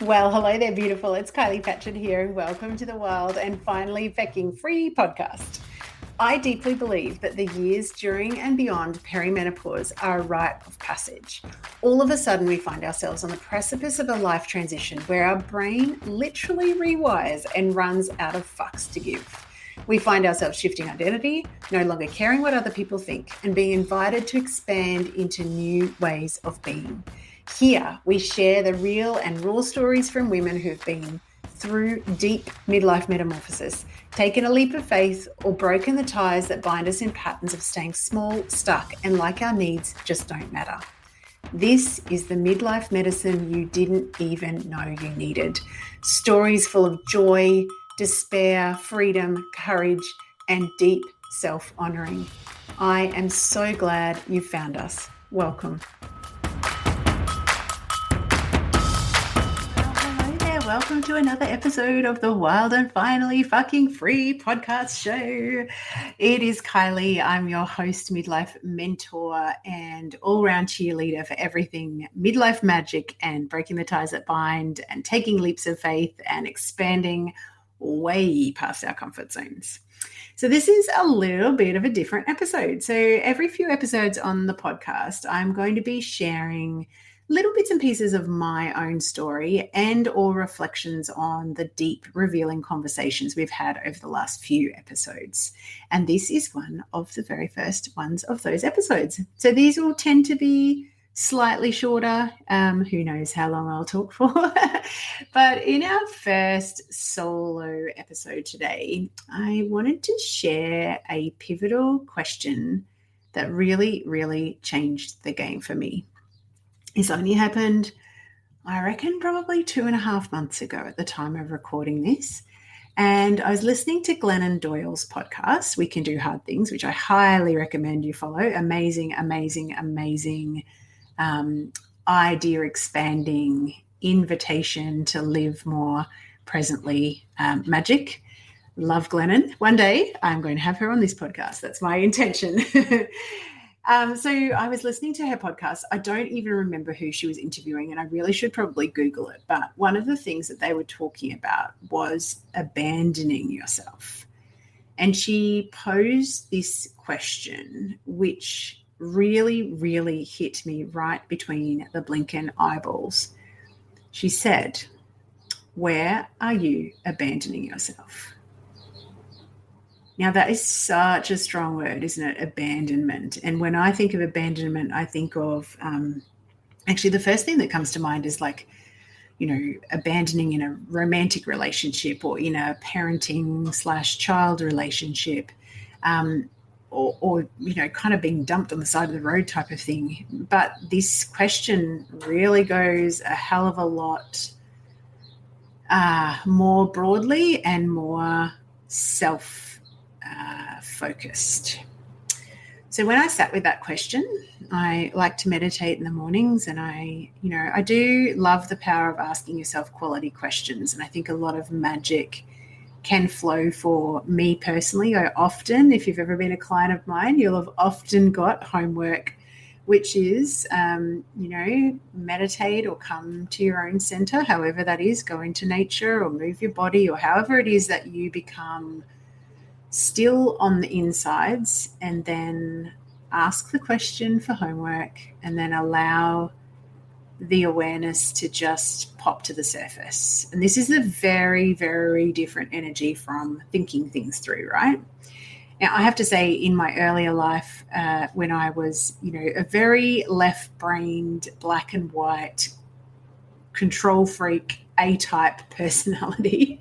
Well, hello there, beautiful. It's Kylie Patchett here. Welcome to the Wild and Finally Pecking Free podcast. I deeply believe that the years during and beyond perimenopause are a rite of passage. All of a sudden, we find ourselves on the precipice of a life transition where our brain literally rewires and runs out of fucks to give. We find ourselves shifting identity, no longer caring what other people think, and being invited to expand into new ways of being. Here, we share the real and raw stories from women who've been through deep midlife metamorphosis, taken a leap of faith, or broken the ties that bind us in patterns of staying small, stuck, and like our needs just don't matter. This is the midlife medicine you didn't even know you needed. Stories full of joy, despair, freedom, courage, and deep self-honoring. I am so glad you found us. Welcome. Welcome to another episode of the Wild and Finally Fucking Free podcast show. It is Kylie. I'm your host, midlife mentor, and all-round cheerleader for everything midlife magic and breaking the ties that bind and taking leaps of faith and expanding way past our comfort zones. So this is a little bit of a different episode. So every few episodes on the podcast, I'm going to be sharing little bits and pieces of my own story and or reflections on the deep, revealing conversations we've had over the last few episodes. And this is one of the very first ones of those episodes. So these will tend to be slightly shorter. Who knows how long I'll talk for. But in our first solo episode today, I wanted to share a pivotal question that really, really changed the game for me. This only happened, I reckon, probably 2.5 months ago at the time of recording this. And I was listening to Glennon Doyle's podcast, We Can Do Hard Things, which I highly recommend you follow. Amazing, amazing, amazing idea expanding invitation to live more presently magic. Love Glennon. One day I'm going to have her on this podcast. That's my intention. So I was listening to her podcast. I don't even remember who she was interviewing, and I really should probably Google it. But one of the things that they were talking about was abandoning yourself. And she posed this question, which really, really hit me right between the blinking eyeballs. She said, "Where are you abandoning yourself?" Now, that is such a strong word, isn't it? Abandonment. And when I think of abandonment, I think of actually the first thing that comes to mind is abandoning in a romantic relationship or in a parenting/child relationship, or kind of being dumped on the side of the road type of thing. But this question really goes a hell of a lot more broadly and more focused. So when I sat with that question, I like to meditate in the mornings, and I do love the power of asking yourself quality questions. And I think a lot of magic can flow for me personally. I often, if you've ever been a client of mine, you'll have often got homework, which is, meditate or come to your own center, however that is, go into nature or move your body or however it is that you become still on the insides, and then ask the question for homework and then allow the awareness to just pop to the surface. And this is a very, very different energy from thinking things through, right? Now, I have to say, in my earlier life, when I was, a very left-brained, black and white, control freak, A-type personality,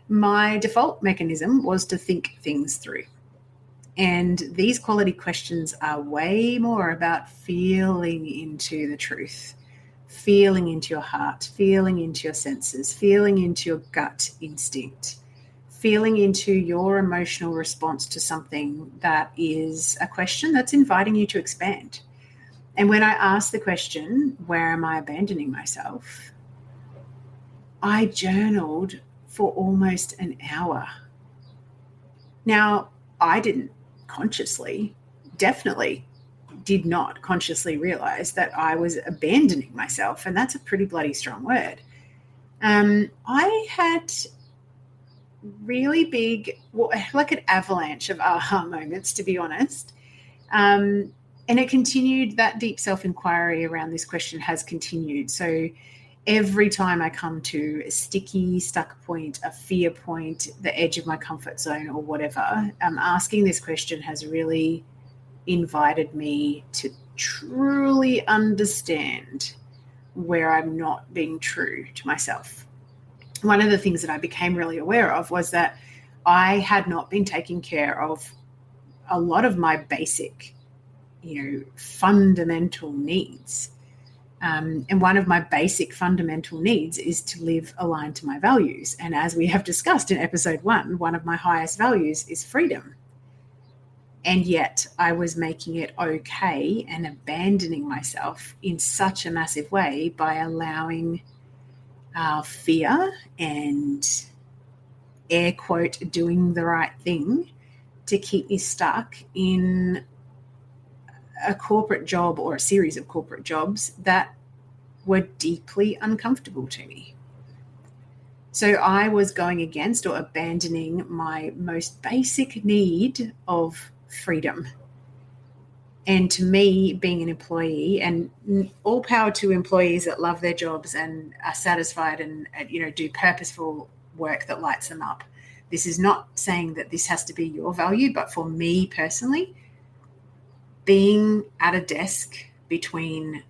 my default mechanism was to think things through. And these quality questions are way more about feeling into the truth, feeling into your heart, feeling into your senses, feeling into your gut instinct, feeling into your emotional response to something that is a question that's inviting you to expand. And when I asked the question, where am I abandoning myself? I journaled for almost an hour. Now, I didn't definitely did not consciously realize that I was abandoning myself. And that's a pretty bloody strong word. I had really big, like an avalanche of aha moments, to be honest. And it continued, that deep self-inquiry around this question has continued. So every time I come to a sticky, stuck point, a fear point, the edge of my comfort zone or whatever, asking this question has really invited me to truly understand where I'm not being true to myself. One of the things that I became really aware of was that I had not been taking care of a lot of my basic, fundamental needs. And one of my basic fundamental needs is to live aligned to my values. And as we have discussed in episode 1, one of my highest values is freedom. And yet I was making it okay and abandoning myself in such a massive way by allowing fear and air quote doing the right thing to keep me stuck in a corporate job or a series of corporate jobs that were deeply uncomfortable to me. So I was going against or abandoning my most basic need of freedom. And to me, being an employee, and all power to employees that love their jobs and are satisfied and do purposeful work that lights them up. This is not saying that this has to be your value, but for me personally, being at a desk between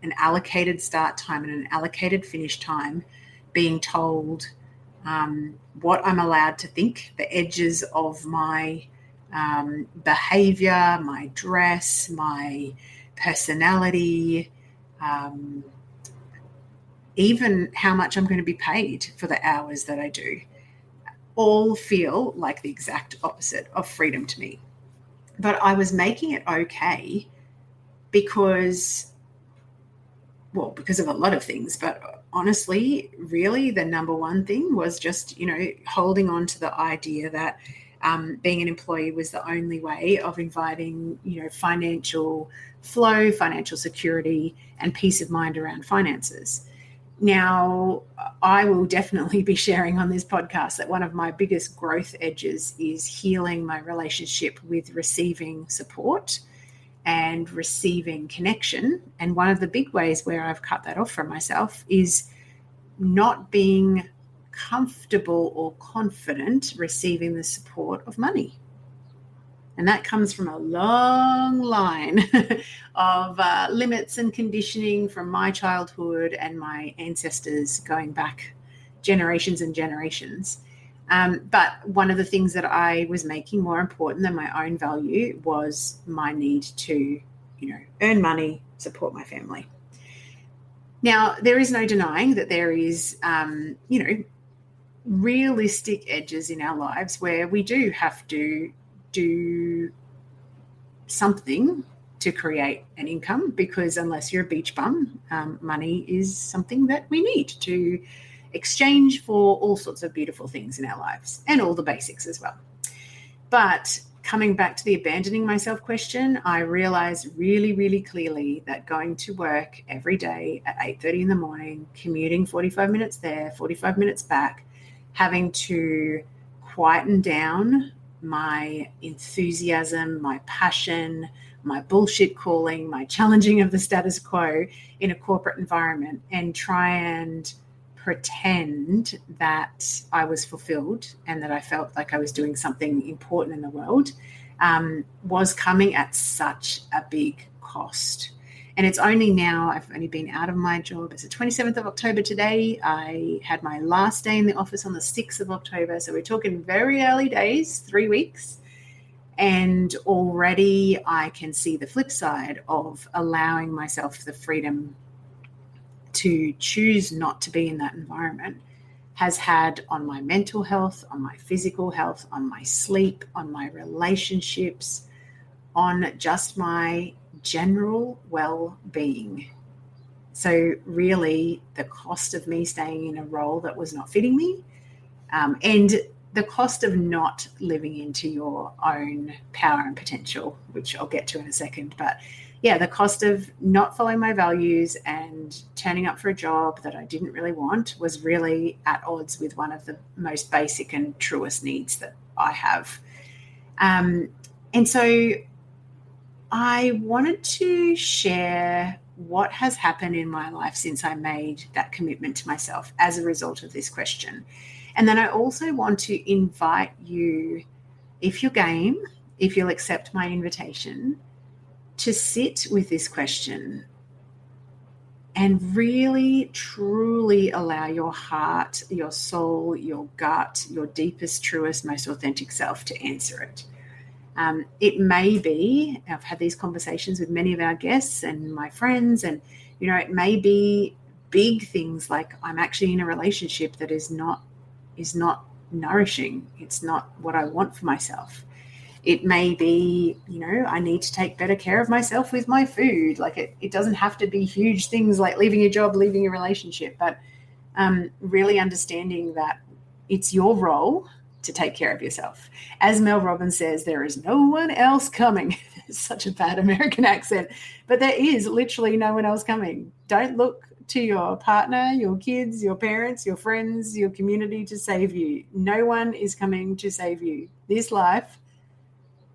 an allocated start time and an allocated finish time, being told what I'm allowed to think, the edges of my behavior, my dress, my personality, even how much I'm going to be paid for the hours that I do, all feel like the exact opposite of freedom to me. But I was making it okay because of a lot of things, but honestly, really the number one thing was just, holding on to the idea that being an employee was the only way of inviting, financial flow, financial security, and peace of mind around finances. Now, I will definitely be sharing on this podcast that one of my biggest growth edges is healing my relationship with receiving support and receiving connection. And one of the big ways where I've cut that off from myself is not being comfortable or confident receiving the support of money. And that comes from a long line of limits and conditioning from my childhood and my ancestors going back generations and generations. But one of the things that I was making more important than my own value was my need to, earn money, support my family. Now, there is no denying that there is, realistic edges in our lives where we do have to do something to create an income, because unless you're a beach bum, money is something that we need to exchange for all sorts of beautiful things in our lives, and all the basics as well. But coming back to the abandoning myself question, I realized really, really clearly that going to work every day at 8:30 in the morning, commuting 45 minutes there, 45 minutes back, having to quieten down my enthusiasm, my passion, my bullshit calling, my challenging of the status quo in a corporate environment, and try and pretend that I was fulfilled and that I felt like I was doing something important in the world, was coming at such a big cost. And it's only now, I've only been out of my job. It's the 27th of October today. I had my last day in the office on the 6th of October. So we're talking very early days, 3 weeks. And already I can see the flip side of allowing myself the freedom to choose not to be in that environment has had on my mental health, on my physical health, on my sleep, on my relationships, on just my general well-being. So really the cost of me staying in a role that was not fitting me, and the cost of not living into your own power and potential, which I'll get to in a second. But yeah, the cost of not following my values and turning up for a job that I didn't really want was really at odds with one of the most basic and truest needs that I have. And so I wanted to share what has happened in my life since I made that commitment to myself as a result of this question. And then I also want to invite you, if you're game, if you'll accept my invitation, to sit with this question and really, truly allow your heart, your soul, your gut, your deepest, truest, most authentic self to answer it. It may be, I've had these conversations with many of our guests and my friends, and, it may be big things like I'm actually in a relationship that is not nourishing. It's not what I want for myself. It may be, I need to take better care of myself with my food. Like it doesn't have to be huge things like leaving your job, leaving a relationship, but really understanding that it's your role to take care of yourself. As Mel Robbins says, there is no one else coming. It's such a bad American accent, but there is literally no one else coming. Don't look to your partner, your kids, your parents, your friends, your community to save you. No one is coming to save you. This life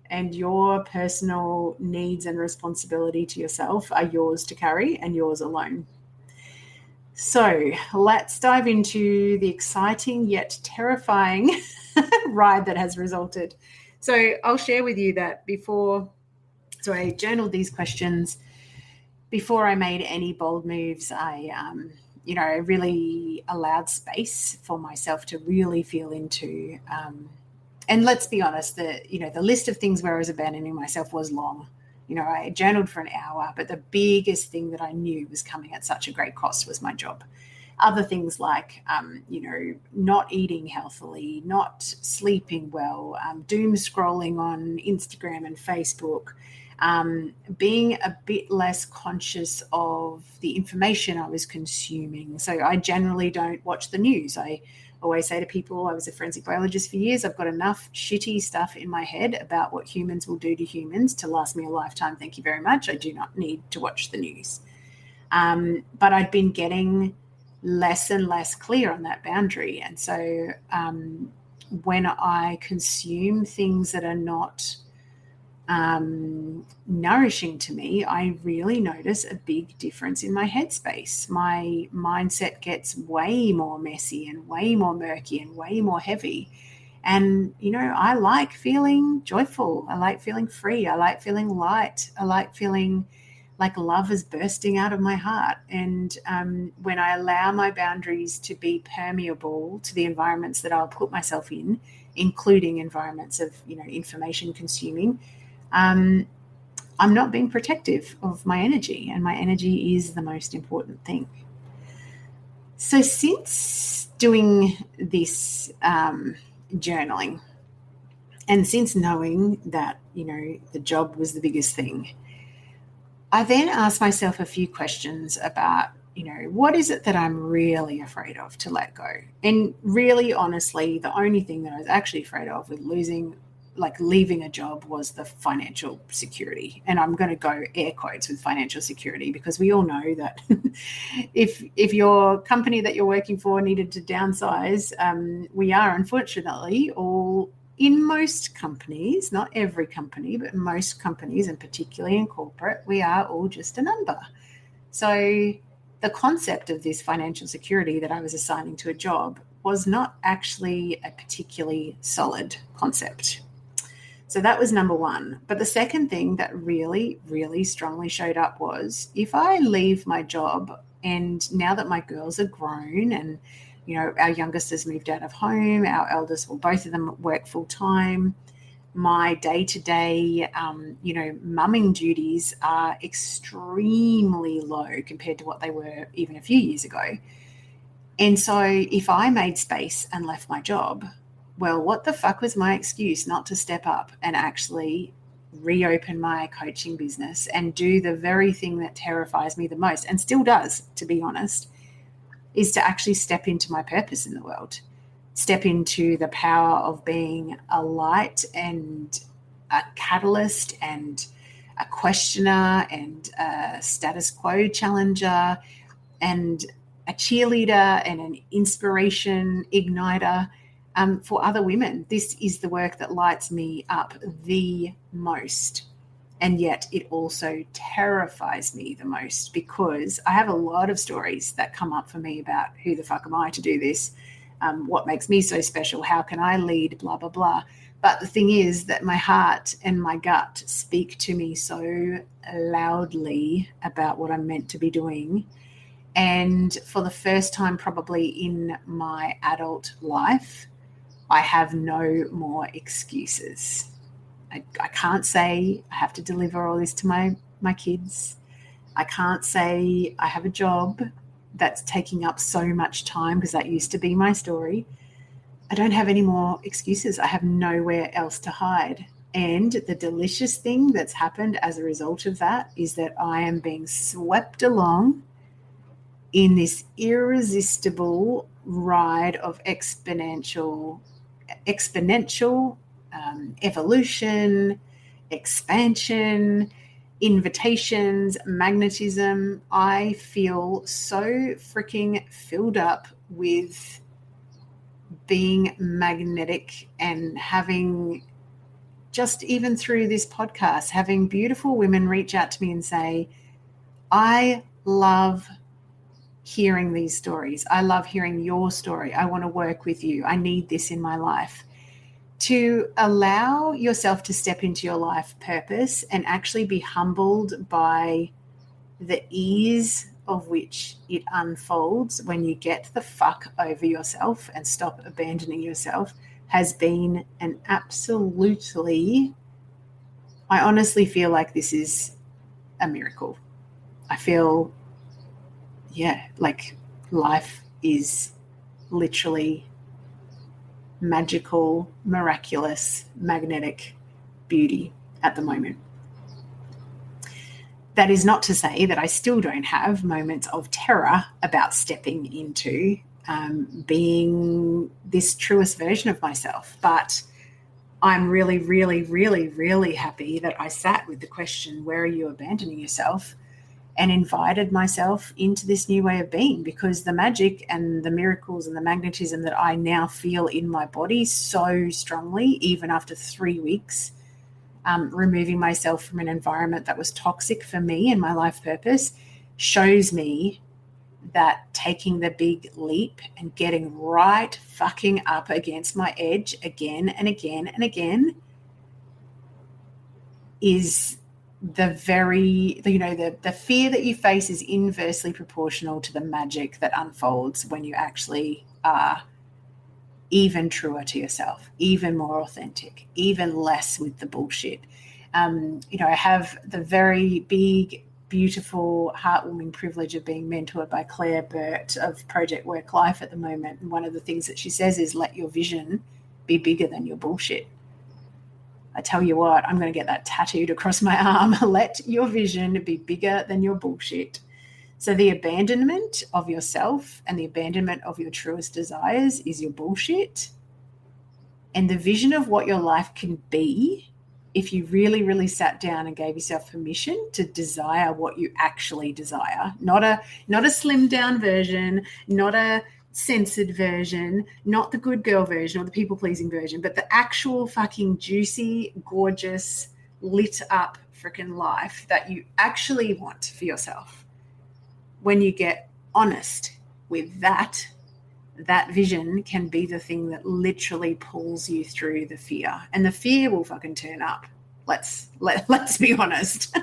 and your personal needs and responsibility to yourself are yours to carry and yours alone. So let's dive into the exciting yet terrifying ride that has resulted. So I'll share with you that I journaled these questions before I made any bold moves. I really allowed space for myself to really feel into. And let's be honest, the list of things where I was abandoning myself was long. I journaled for an hour, but the biggest thing that I knew was coming at such a great cost was my job. Other things like, not eating healthily, not sleeping well, doom scrolling on Instagram and Facebook, being a bit less conscious of the information I was consuming. So I generally don't watch the news. I always say to people, I was a forensic biologist for years, I've got enough shitty stuff in my head about what humans will do to humans to last me a lifetime. Thank you very much. I do not need to watch the news. But I'd been getting less and less clear on that boundary. And so when I consume things that are not nourishing to me, I really notice a big difference in my headspace. My mindset gets way more messy and way more murky and way more heavy. And, I like feeling joyful. I like feeling free. I like feeling light. I like feeling like love is bursting out of my heart. And when I allow my boundaries to be permeable to the environments that I'll put myself in, including environments of, information consuming, I'm not being protective of my energy, and my energy is the most important thing. So since doing this journaling, and since knowing that, the job was the biggest thing, I then asked myself a few questions about, what is it that I'm really afraid of to let go? And really, honestly, the only thing that I was actually afraid of with leaving a job was the financial security. And I'm going to go air quotes with financial security, because we all know that if your company that you're working for needed to downsize, we are unfortunately all, in most companies, not every company, but most companies, and particularly in corporate, we are all just a number. So the concept of this financial security that I was assigning to a job was not actually a particularly solid concept. So that was number one. But the second thing that really, really strongly showed up was, if I leave my job, and now that my girls are grown and, our youngest has moved out of home, our eldest, well, both of them work full time, my day-to-day, mumming duties are extremely low compared to what they were even a few years ago. And so if I made space and left my job, well, what the fuck was my excuse not to step up and actually reopen my coaching business and do the very thing that terrifies me the most, and still does, to be honest, is to actually step into my purpose in the world, step into the power of being a light and a catalyst and a questioner and a status quo challenger and a cheerleader and an inspiration igniter for other women. This is the work that lights me up the most. And yet it also terrifies me the most, because I have a lot of stories that come up for me about who the fuck am I to do this? What makes me so special? How can I lead? Blah, blah, blah. But the thing is that my heart and my gut speak to me so loudly about what I'm meant to be doing. And for the first time probably in my adult life, I have no more excuses. I can't say I have to deliver all this to my kids. I can't say I have a job that's taking up so much time, because that used to be my story. I don't have any more excuses. I have nowhere else to hide. And the delicious thing that's happened as a result of that is that I am being swept along in this irresistible ride of exponential evolution, expansion, invitations, magnetism. I feel so freaking filled up with being magnetic and having, just even through this podcast, having beautiful women reach out to me and say, I love hearing these stories. I love hearing your story. I want to work with you. I need this in my life. To allow yourself to step into your life purpose and actually be humbled by the ease of which it unfolds when you get the fuck over yourself and stop abandoning yourself has been an absolutely, I honestly feel like this is a miracle. I feel, like life is literally magical, miraculous, magnetic beauty at the moment. That is not to say that I still don't have moments of terror about stepping into being this truest version of myself. But I'm really, really, really, really happy that I sat with the question, where are you abandoning yourself? And invited myself into this new way of being, because the magic and the miracles and the magnetism that I now feel in my body so strongly, even after 3 weeks, removing myself from an environment that was toxic for me and my life purpose, shows me that taking the big leap and getting right fucking up against my edge again and again and again is the fear that you face is inversely proportional to the magic that unfolds when you actually are even truer to yourself, even more authentic, even less with the bullshit. I have the very big, beautiful, heartwarming privilege of being mentored by Claire Burt of Project Work Life at the moment. And one of the things that she says is, let your vision be bigger than your bullshit. I tell you what, I'm going to get that tattooed across my arm. Let your vision be bigger than your bullshit. So the abandonment of yourself and the abandonment of your truest desires is your bullshit. And the vision of what your life can be, if you really, really sat down and gave yourself permission to desire what you actually desire, not a slimmed down version, not a censored version, not the good girl version or the people pleasing version, but the actual fucking juicy, gorgeous, lit up freaking life that you actually want for yourself. When you get honest with that vision can be the thing that literally pulls you through the fear, and the fear will fucking turn up. Let's be honest.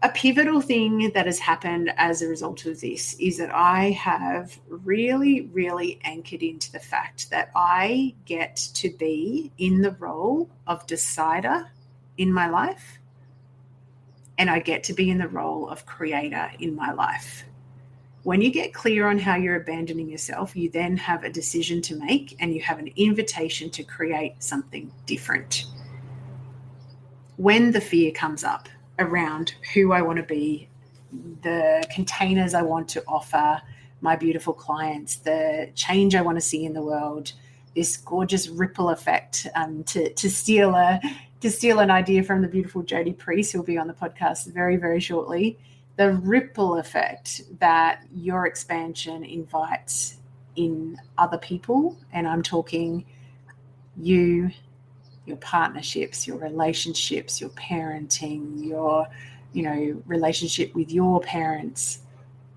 A pivotal thing that has happened as a result of this is that I have really, really anchored into the fact that I get to be in the role of decider in my life, and I get to be in the role of creator in my life. When you get clear on how you're abandoning yourself, you then have a decision to make, and you have an invitation to create something different. When the fear comes up around who I want to be, the containers I want to offer my beautiful clients, the change I want to see in the world, this gorgeous ripple effect to steal a to steal an idea from the beautiful Jodie Priest, who'll be on the podcast very, very shortly, the ripple effect that your expansion invites in other people, and I'm talking you, your partnerships, your relationships, your parenting, your, relationship with your parents,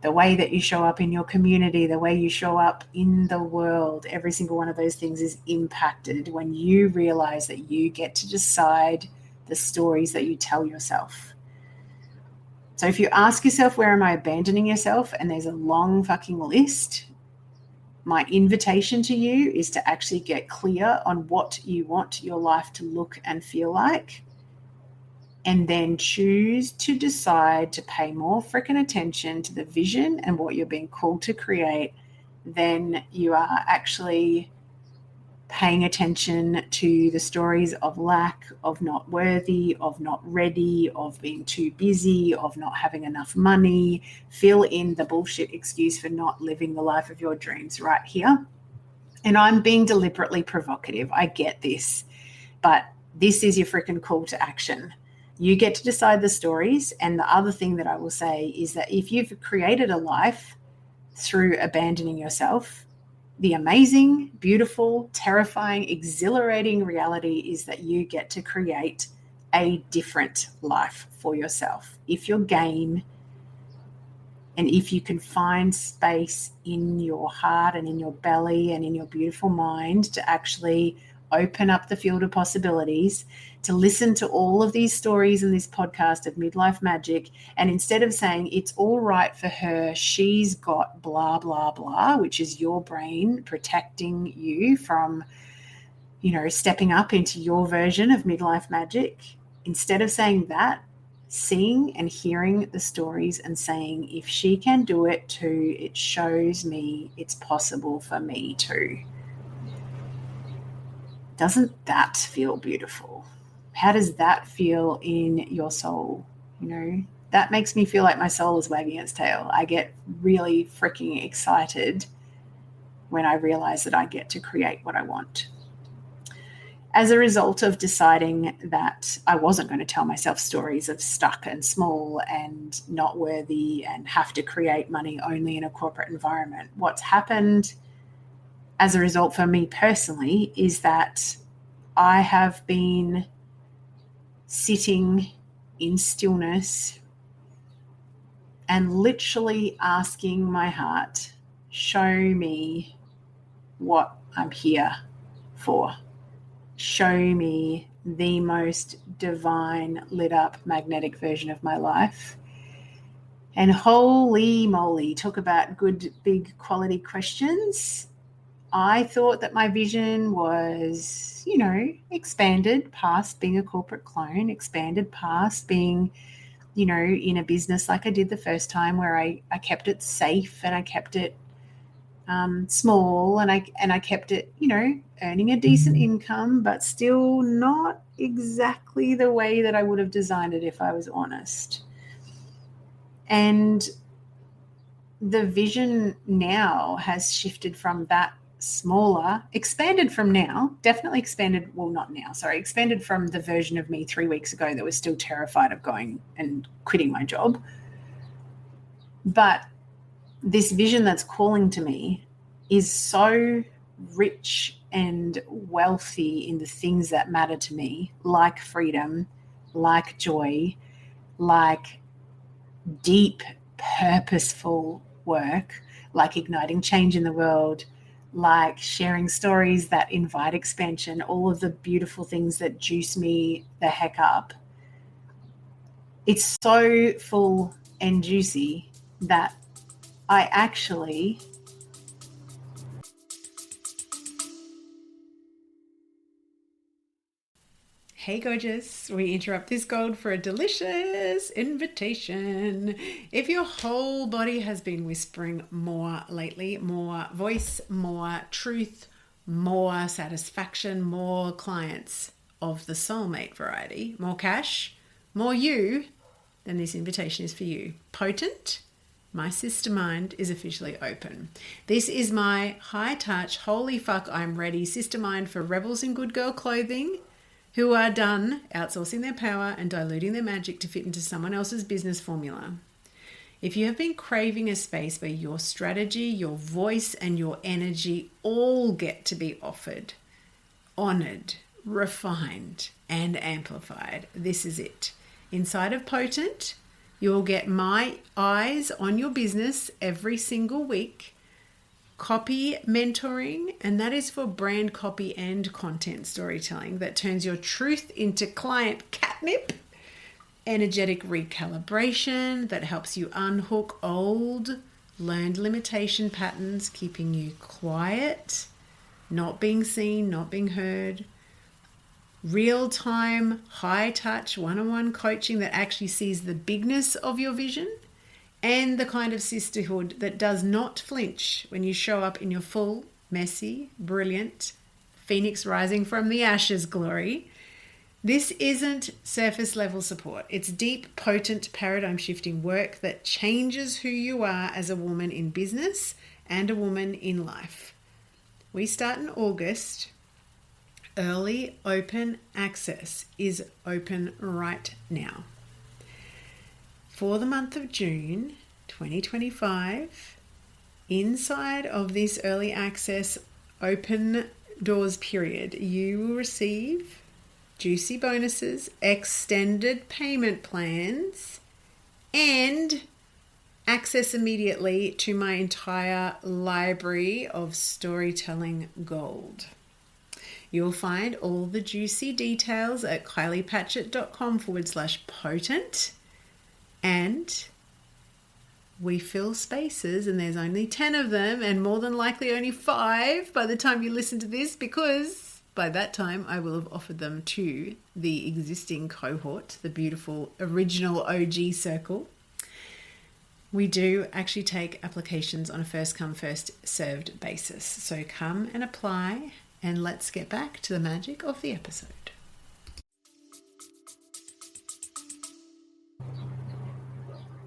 the way that you show up in your community, the way you show up in the world, every single one of those things is impacted when you realize that you get to decide the stories that you tell yourself. So if you ask yourself, where am I abandoning yourself? And there's a long fucking list. My invitation to you is to actually get clear on what you want your life to look and feel like, and then choose to decide to pay more freaking attention to the vision and what you're being called to create than you are actually paying attention to the stories of lack, of not worthy, of not ready, of being too busy, of not having enough money. Fill in the bullshit excuse for not living the life of your dreams right here. And I'm being deliberately provocative. I get this, but this is your freaking call to action. You get to decide the stories. And the other thing that I will say is that if you've created a life through abandoning yourself, the amazing, beautiful, terrifying, exhilarating reality is that you get to create a different life for yourself. If you're game, and if you can find space in your heart and in your belly and in your beautiful mind to actually open up the field of possibilities, to listen to all of these stories in this podcast of midlife magic, and instead of saying it's all right for her, she's got blah, blah, blah, which is your brain protecting you from, stepping up into your version of midlife magic, instead of saying that, seeing and hearing the stories and saying, if she can do it too, it shows me it's possible for me too. Doesn't that feel beautiful? How does that feel in your soul? That makes me feel like my soul is wagging its tail. I get really freaking excited when I realize that I get to create what I want. As a result of deciding that I wasn't going to tell myself stories of stuck and small and not worthy and have to create money only in a corporate environment, what's happened as a result for me personally is that I have been sitting in stillness and literally asking my heart, show me what I'm here for. Show me the most divine, lit up, magnetic version of my life. And holy moly, talk about good, big, quality questions. I thought that my vision was, expanded past being a corporate clone, expanded past being, in a business like I did the first time, where I kept it safe and I kept it small, and I kept it, earning a decent income, but still not exactly the way that I would have designed it if I was honest. And the vision now has shifted from that smaller, expanded from now, definitely expanded, well, not now, sorry, expanded from the version of me 3 weeks ago that was still terrified of going and quitting my job. But this vision that's calling to me is so rich and wealthy in the things that matter to me, like freedom, like joy, like deep, purposeful work, like igniting change in the world, like sharing stories that invite expansion, all of the beautiful things that juice me the heck up. It's so full and juicy that I actually Hey gorgeous, we interrupt this gold for a delicious invitation. If your whole body has been whispering more lately, more voice, more truth, more satisfaction, more clients of the soulmate variety, more cash, more you, then this invitation is for you. Potent, my sister mind is officially open. This is my high touch, holy fuck, I'm ready sister mind for rebels in good girl clothing, who are done outsourcing their power and diluting their magic to fit into someone else's business formula. If you have been craving a space where your strategy, your voice, and your energy all get to be offered, honored, refined, and amplified, this is it. Inside of Potent, you'll get my eyes on your business every single week, copy mentoring, and that is for brand copy and content storytelling that turns your truth into client catnip, energetic recalibration that helps you unhook old, learned limitation patterns, keeping you quiet, not being seen, not being heard. Real-time, high-touch, one-on-one coaching that actually sees the bigness of your vision, and the kind of sisterhood that does not flinch when you show up in your full, messy, brilliant, phoenix rising from the ashes glory. This isn't surface level support. It's deep, potent, paradigm shifting work that changes who you are as a woman in business and a woman in life. We start in August. Early open access is open right now. For the month of June 2025, inside of this early access open doors period, you will receive juicy bonuses, extended payment plans, and access immediately to my entire library of storytelling gold. You'll find all the juicy details at kyliepatchett.com/potent. And we fill spaces, and there's only 10 of them, and more than likely only 5 by the time you listen to this, because by that time I will have offered them to the existing cohort, the beautiful original OG circle. We do actually take applications on a first come, first served basis. So come and apply, and let's get back to the magic of the episode.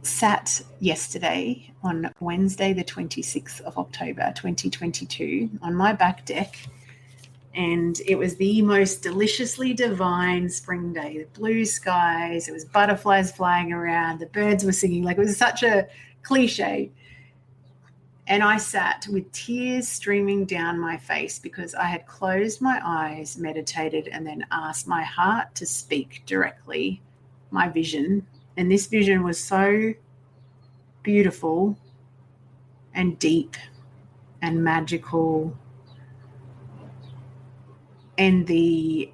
Sat yesterday on Wednesday, the 26th of October, 2022, on my back deck, and it was the most deliciously divine spring day. The blue skies, it was butterflies flying around, the birds were singing, like it was such a cliche. And I sat with tears streaming down my face because I had closed my eyes, meditated, and then asked my heart to speak directly my vision. And this vision was so beautiful and deep and magical. And the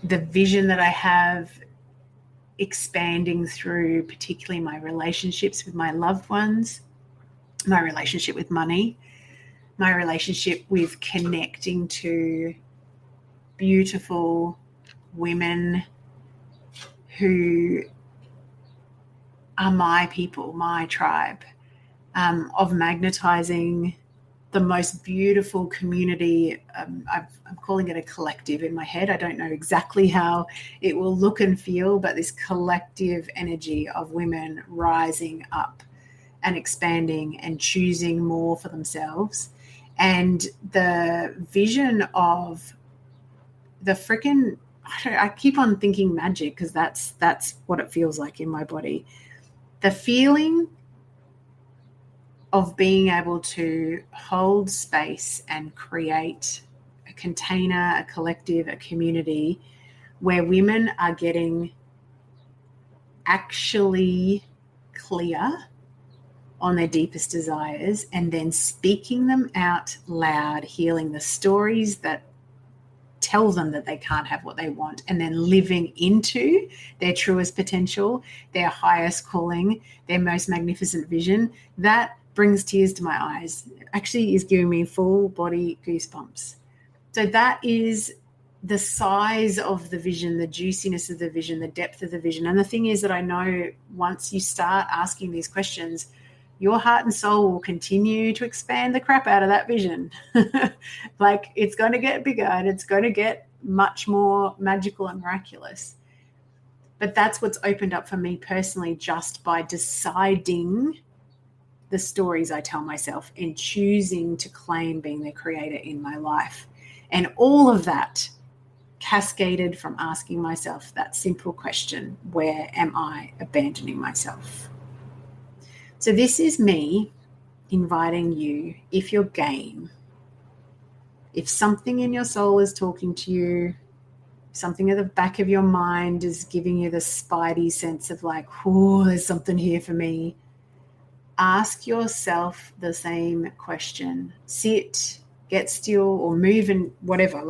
vision that I have expanding through particularly my relationships with my loved ones, my relationship with money, my relationship with connecting to beautiful women who are my people, my tribe, of magnetizing the most beautiful community. I'm calling it a collective in my head. I don't know exactly how it will look and feel, but this collective energy of women rising up and expanding and choosing more for themselves. And the vision of the freaking, I keep on thinking magic because that's what it feels like in my body. The feeling of being able to hold space and create a container, a collective, a community where women are getting actually clear on their deepest desires and then speaking them out loud, healing the stories that tell them that they can't have what they want, and then living into their truest potential, their highest calling, their most magnificent vision. That brings tears to my eyes. Actually is giving me full body goosebumps. So that is the size of the vision, the juiciness of the vision, the depth of the vision. And the thing is that I know once you start asking these questions, your heart and soul will continue to expand the crap out of that vision. Like it's going to get bigger and it's going to get much more magical and miraculous. But that's what's opened up for me personally just by deciding the stories I tell myself and choosing to claim being the creator in my life. And all of that cascaded from asking myself that simple question, where am I abandoning myself? So this is me inviting you, if you're game, if something in your soul is talking to you, something at the back of your mind is giving you the spidey sense of like, oh, there's something here for me, ask yourself the same question. Sit, get still, or move, and whatever,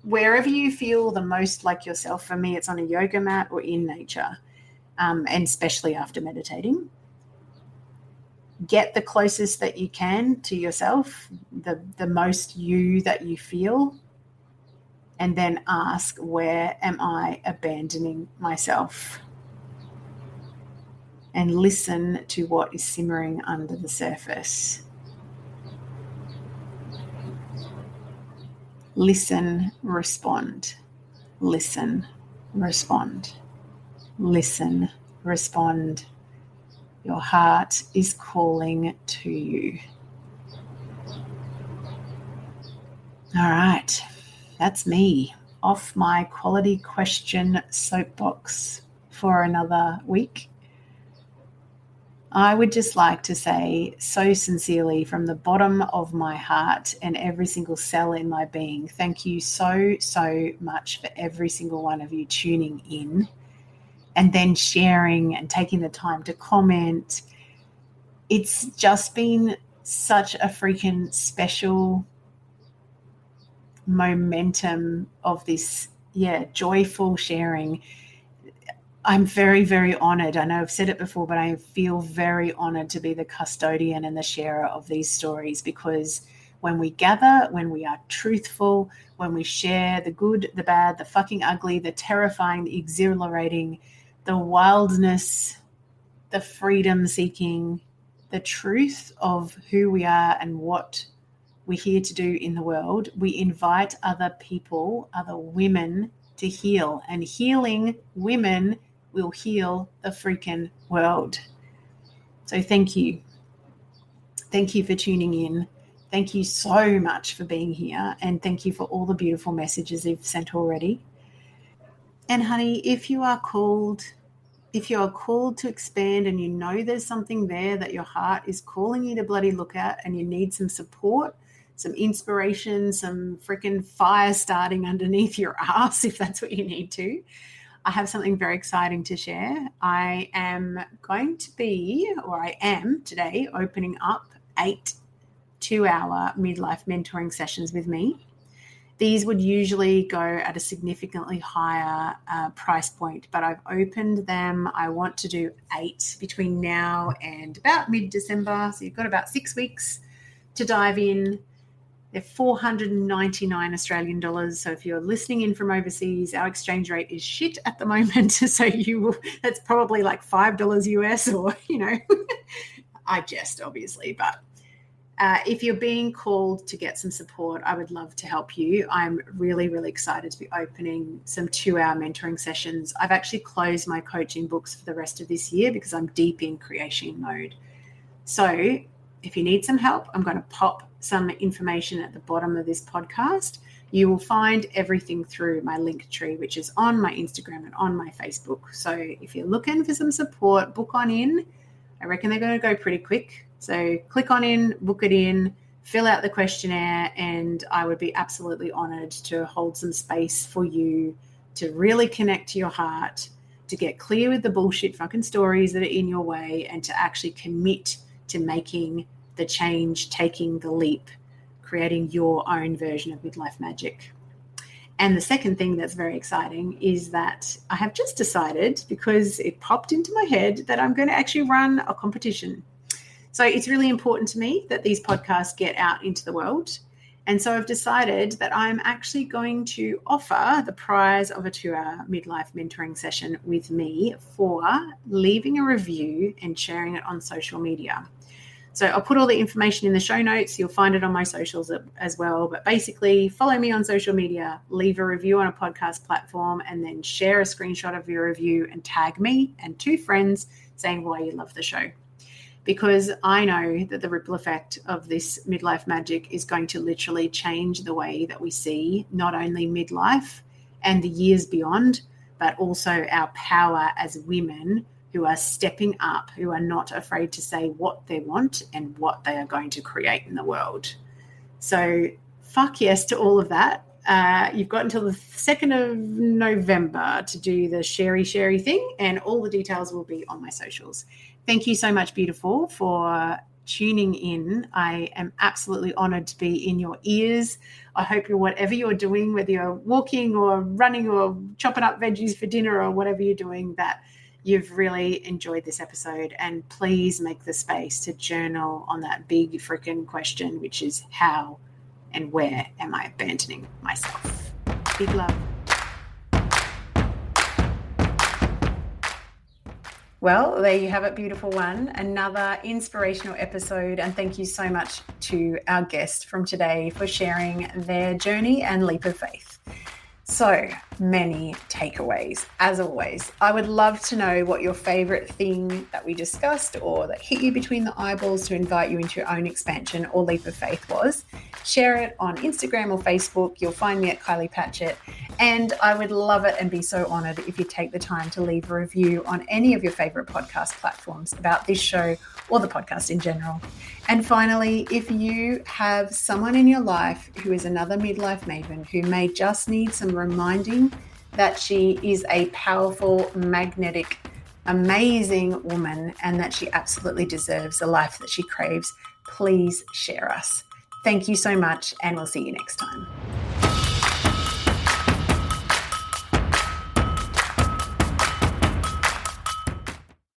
wherever you feel the most like yourself. For me, it's on a yoga mat or in nature, and especially after meditating. Get the closest that you can to yourself, the most you that you feel, and then ask, where am I abandoning myself? And listen to what is simmering under the surface. Listen, respond. Listen, respond. Listen, respond. Your heart is calling to you. All right, that's me off my quality question soapbox for another week. I would just like to say so sincerely from the bottom of my heart and every single cell in my being, thank you so, so much for every single one of you tuning in and then sharing and taking the time to comment. It's just been such a freaking special momentum of this, joyful sharing. I'm very, very honored. I know I've said it before, but I feel very honored to be the custodian and the sharer of these stories, because when we gather, when we are truthful, when we share the good, the bad, the fucking ugly, the terrifying, the exhilarating, the wildness, the freedom seeking, the truth of who we are and what we're here to do in the world, we invite other people, other women to heal. And healing women will heal the freaking world. So thank you. Thank you for tuning in. Thank you so much for being here. And thank you for all the beautiful messages you've sent already. And honey, if you are called to expand and you know there's something there that your heart is calling you to bloody look at, and you need some support, some inspiration, some freaking fire starting underneath your ass, if that's what you need to, I have something very exciting to share. I am today opening up 8 2-hour midlife mentoring sessions with me. These would usually go at a significantly higher price point, but I've opened them. I want to do 8 between now and about mid-December. So you've got about 6 weeks to dive in. They're 499 Australian dollars. So if you're listening in from overseas, our exchange rate is shit at the moment. So that's probably like $5 US, or, I jest obviously, but if you're being called to get some support, I would love to help you. I'm really, really excited to be opening some 2-hour mentoring sessions. I've actually closed my coaching books for the rest of this year because I'm deep in creation mode. So if you need some help, I'm going to pop some information at the bottom of this podcast. You will find everything through my link tree, which is on my Instagram and on my Facebook. So if you're looking for some support, book on in. I reckon they're going to go pretty quick. So click on in, book it in, fill out the questionnaire, and I would be absolutely honored to hold some space for you to really connect to your heart, to get clear with the bullshit fucking stories that are in your way, and to actually commit to making the change, taking the leap, creating your own version of midlife magic. And the second thing that's very exciting is that I have just decided, because it popped into my head, that I'm going to actually run a competition. So it's really important to me that these podcasts get out into the world. And so I've decided that I'm actually going to offer the prize of a 2-hour midlife mentoring session with me for leaving a review and sharing it on social media. So I'll put all the information in the show notes. You'll find it on my socials as well. But basically, follow me on social media, leave a review on a podcast platform, and then share a screenshot of your review and tag me and 2 friends saying why you love the show. because I know that the ripple effect of this midlife magic is going to literally change the way that we see not only midlife and the years beyond, but also our power as women who are stepping up, who are not afraid to say what they want and what they are going to create in the world. So fuck yes to all of that. You've got until the 2nd of November to do the sharey thing, and all the details will be on my socials. Thank you so much, beautiful, for tuning in. I am absolutely honored to be in your ears. I hope whatever you're doing, whether you're walking or running or chopping up veggies for dinner or whatever you're doing, that you've really enjoyed this episode. And please make the space to journal on that big freaking question, which is how and where am I abandoning myself? Big love. Well, there you have it, beautiful one. Another inspirational episode. And thank you so much to our guest from today for sharing their journey and leap of faith. So many takeaways, as always. I would love to know what your favorite thing that we discussed or that hit you between the eyeballs to invite you into your own expansion or leap of faith was. Share it on Instagram or Facebook. You'll find me at Kylie Patchett. And I would love it and be so honored if you take the time to leave a review on any of your favorite podcast platforms about this show or the podcast in general. And finally, if you have someone in your life who is another midlife maven who may just need some reminding that she is a powerful, magnetic, amazing woman and that she absolutely deserves the life that she craves, please share us. Thank you so much, and we'll see you next time.